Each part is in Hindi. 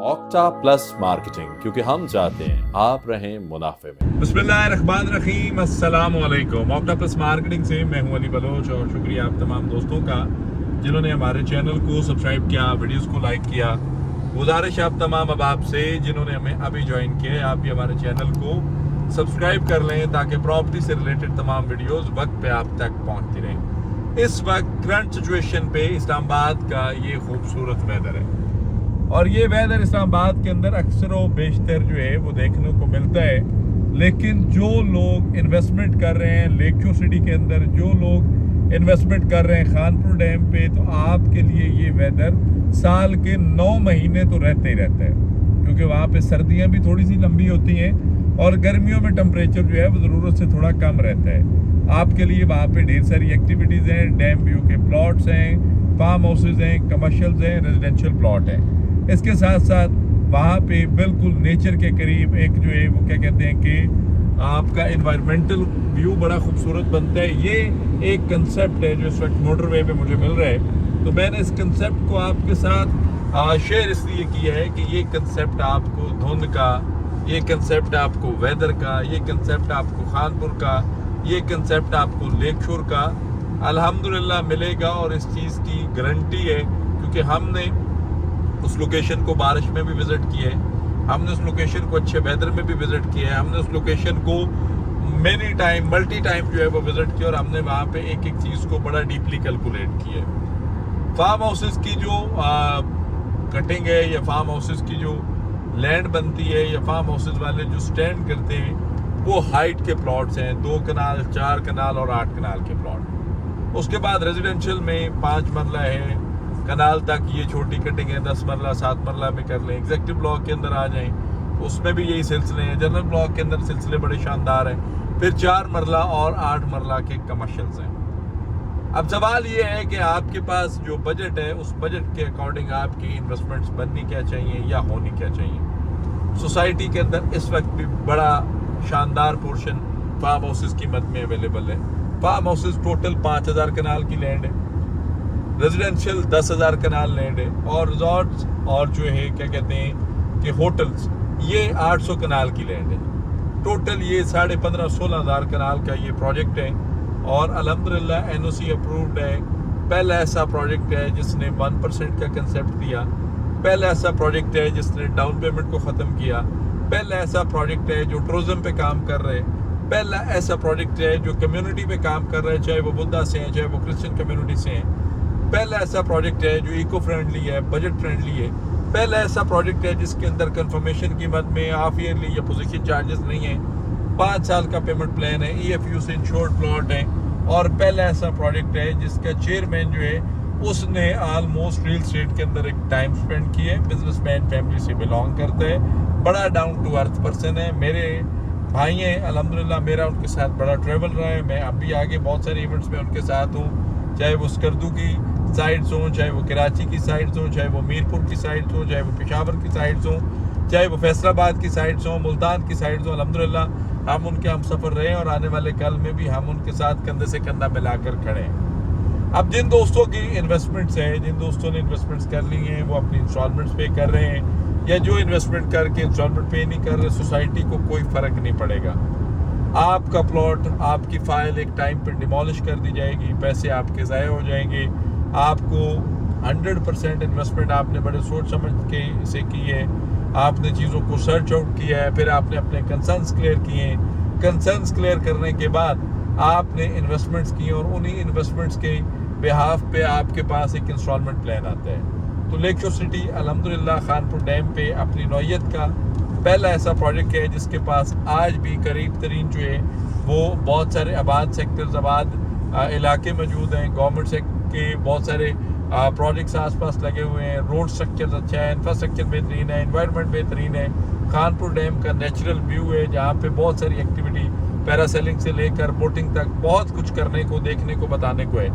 ऑक्टा प्लस मार्केटिंग, क्योंकि हम चाहते हैं आप रहें मुनाफे में। बिस्मिल्लाहिर्रहमानिर्रहीम, अस्सलाम वालेकुम। ऑक्टा प्लस मार्केटिंग से मैं हूं अली बलोच और शुक्रिया आप तमाम दोस्तों का जिन्होंने हमारे चैनल को सब्सक्राइब किया, वीडियोस को लाइक किया। गुजारिश आप तमाम अहबाब से जिन्होंने हमें अभी ज्वाइन किया है, आप भी हमारे चैनल को सब्सक्राइब कर लें ताकि प्रॉपर्टी से रिलेटेड तमाम वीडियोस वक्त पे आप तक पहुंचती रहें। इस वक्त करंट सिचुएशन पे इस्लामाबाद का ये खूबसूरत वेदर है और ये वेदर इस्लामाबाद के अंदर अक्सर व बेशतर जो है वो देखने को मिलता है। लेकिन जो लोग इन्वेस्टमेंट कर रहे हैं लेक्यू सिटी के अंदर, जो लोग इन्वेस्टमेंट कर रहे हैं खानपुर डैम पे, तो आपके लिए ये वेदर साल के 9 महीने तो रहते ही रहता है, क्योंकि वहाँ पे सर्दियाँ भी थोड़ी सी लंबी होती हैं और गर्मियों में टेम्परेचर जो है वो ज़रूरत से थोड़ा कम रहता है। आपके लिए वहाँ पे ढेर सारी एक्टिविटीज़ हैं, डैम व्यू के प्लॉट्स हैं, फार्म हाउसेज हैं, कमर्शियल्स हैं, रेजिडेंशियल प्लॉट हैं। इसके साथ साथ वहाँ पे बिल्कुल नेचर के करीब एक जो है वो क्या कहते हैं कि आपका इन्वायरमेंटल व्यू बड़ा खूबसूरत बनता है। ये एक कंसेप्ट है जो इस वक्त मोटरवे पे मुझे मिल रहा है, तो मैंने इस कंसेप्ट को आपके साथ शेयर इसलिए किया है कि ये कंसेप्ट आपको धुंध का, ये कंसेप्ट आपको वेदर का, ये कंसेप्ट आपको खानपुर का, ये कंसेप्ट आपको लेक शोर का अल्हम्दुलिल्लाह मिलेगा। और इस चीज़ की गारंटी है क्योंकि हमने उस लोकेशन को बारिश में भी विज़िट किया है, हमने उस लोकेशन को अच्छे वेदर में भी विज़िट किया है, हमने उस लोकेशन को मल्टी टाइम जो है वो विज़िट किया और हमने वहाँ पे एक एक चीज़ को बड़ा डीपली कैलकुलेट किया है। फार्म हाउसेस की जो कटिंग है या फार्म हाउसेस की जो लैंड बनती है या फार्म हाउसेस वाले जो स्टैंड करते हैं वो हाइट के प्लॉट्स हैं, 2 कनाल, 4 कनाल और 8 कनाल के प्लॉट। उसके बाद रेजिडेंशियल में 5 मरला है, कनाल तक ये छोटी कटिंग है, 10 मरला 7 मरला में कर लें। एग्जेक्टिव ब्लॉक के अंदर आ जाएं, उसमें भी यही सिलसिले हैं। जनरल ब्लॉक के अंदर सिलसिले बड़े शानदार हैं। फिर 4 मरला और 8 मरला के कमर्शियल्स हैं। अब सवाल ये है कि आपके पास जो बजट है उस बजट के अकॉर्डिंग आपकी इन्वेस्टमेंट्स बननी क्या चाहिए या होनी क्या चाहिए। सोसाइटी के अंदर इस वक्त भी बड़ा शानदार पोर्शन फार्म हाउसेस की मद में अवेलेबल है। फार्म हाउसेस टोटल 5000 कनाल की लैंड है, रेजिडेंशियल 10,000 कनाल लैंड है और रिजॉर्ट्स और जो है क्या कहते हैं कि होटल्स ये 800 कनाल की लैंड है। टोटल ये 15,500-16,000 कनाल का ये प्रोजेक्ट है और अल्हम्दुलिल्लाह NOC अप्रूव्ड है। पहला ऐसा प्रोजेक्ट है जिसने 1% का कंसेप्ट दिया, पहला ऐसा प्रोजेक्ट है जिसने डाउन पेमेंट को ख़त्म किया, पहला ऐसा प्रोजेक्ट है जो टूरिज्म पे काम कर रहे हैं, पहला ऐसा प्रोजेक्ट है जो कम्युनिटी पे काम कर रहे हैं, चाहे वो बुद्धा से हैं चाहे वो क्रिश्चियन कम्युनिटी से हैं, पहला ऐसा प्रोजेक्ट है जो इको फ्रेंडली है, बजट फ्रेंडली है, पहला ऐसा प्रोजेक्ट है जिसके अंदर कंफर्मेशन की मद में हाफ ईयरली या पोजीशन चार्जेस नहीं है, 5 साल का पेमेंट प्लान है, EFU से इंश्योर्ड प्लॉट है। और पहला ऐसा प्रोजेक्ट है जिसका चेयरमैन जो है उसने ऑलमोस्ट रियल स्टेट के अंदर एक टाइम स्पेंड किया है, बिजनेसमैन फैमिली से बिलोंग करता है, बड़ा डाउन टू अर्थ पर्सन है, मेरे भाई हैं अल्हम्दुलिल्लाह। मेरा उनके साथ बड़ा ट्रैवल रहा है, मैं अभी आगे बहुत सारे इवेंट्स में उनके साथ हूँ, चाहे वो स्कर्दू की साइड्स हों, चाहे वो कराची की साइड्स हों, चाहे वो मीरपुर की साइड्स हों, चाहे वो पेशावर की साइड्स हों, चाहे वो फैसलाबाद की साइड्स हों, मुल्तान की साइड्स हों। अल्हम्दुलिल्लाह हम उनके हम सफ़र रहे हैं और आने वाले कल में भी हम उनके साथ कंधे से कंधा मिलाकर खड़े हैं। अब जिन दोस्तों की इन्वेस्टमेंट्स हैं, जिन दोस्तों ने इन्वेस्टमेंट्स कर ली हैं वो अपनी इंस्टॉलमेंट्स पे कर रहे हैं, या जो इन्वेस्टमेंट करके इंस्टॉलमेंट पे नहीं कर रहे, सोसाइटी को कोई फ़र्क नहीं पड़ेगा। आपका प्लॉट, आपकी फ़ाइल एक टाइम पर डिमोलिश कर दी जाएगी, पैसे आपके ज़ाया हो जाएंगे। आपको 100% इन्वेस्टमेंट आपने बड़े सोच समझ के इसे की है, आपने चीज़ों को सर्च आउट किया है, फिर आपने अपने कंसर्न्स क्लियर किए हैं। कंसर्न्स क्लियर करने के बाद आपने इन्वेस्टमेंट्स किए और उन्हीं इन्वेस्टमेंट्स के बिहाफ पे आपके पास एक इंस्टॉलमेंट प्लान आता है। तो लेक शोर सिटी अल्हम्दुलिल्लाह खानपुर डैम पे अपनी नौयत का पहला ऐसा प्रोजेक्ट है जिसके पास आज भी करीब तरीन जो है वो बहुत सारे आबाद सेक्टर्स, आबाद इलाके मौजूद हैं। गवर्नमेंट के बहुत सारे प्रोजेक्ट्स आसपास लगे हुए हैं, रोड स्ट्रक्चर अच्छा है, इंफ्रास्ट्रक्चर बेहतरीन है, एनवायरनमेंट बेहतरीन है। खानपुर डैम का नेचुरल व्यू है जहाँ पे बहुत सारी एक्टिविटी पैरासेलिंग से लेकर बोटिंग तक बहुत कुछ करने को, देखने को, बताने को है।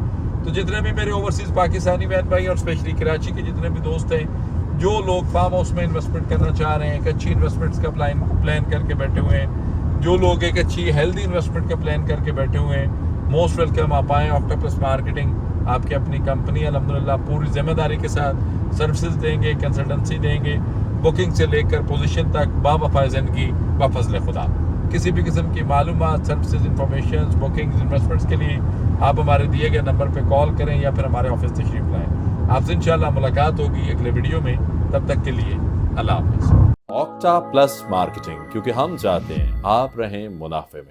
तो जितने भी मेरे ओवरसीज़ पाकिस्तानी बहन भाई और स्पेशली कराची के जितने भी दोस्त हैं, जो लोग फार्म हाउस में इन्वेस्टमेंट करना चाह रहे हैं, एक अच्छी इन्वेस्टमेंट्स का प्लान करके बैठे हुए हैं, जो लोग एक अच्छी हेल्दी इन्वेस्टमेंट का प्लान करके बैठे हुए हैं, मोस्ट वेलकम। आप आएँ, ऑक्टा प्लस मार्केटिंग आपकी अपनी कंपनी अल्हम्दुलिल्लाह पूरी जिम्मेदारी के साथ सर्विसेज देंगे, कंसल्टेंसी देंगे, बुकिंग से लेकर पोजीशन तक बावफा जिंदगी व फजल खुदा। किसी भी किस्म की मालूमात, सर्विसेज, इंफॉर्मेशन, बुकिंग्स, इन्वेस्टमेंट्स के लिए आप हमारे दिए गए नंबर पर कॉल करें या फिर हमारे ऑफिस तशरीफ लाएं। आपसे इंशाल्लाह मुलाकात होगी अगले वीडियो में। तब तक के लिए अल्लाह हाफिज़। ऑक्टा प्लस मार्केटिंग, क्योंकि हम चाहते हैं आप रहें मुनाफे में।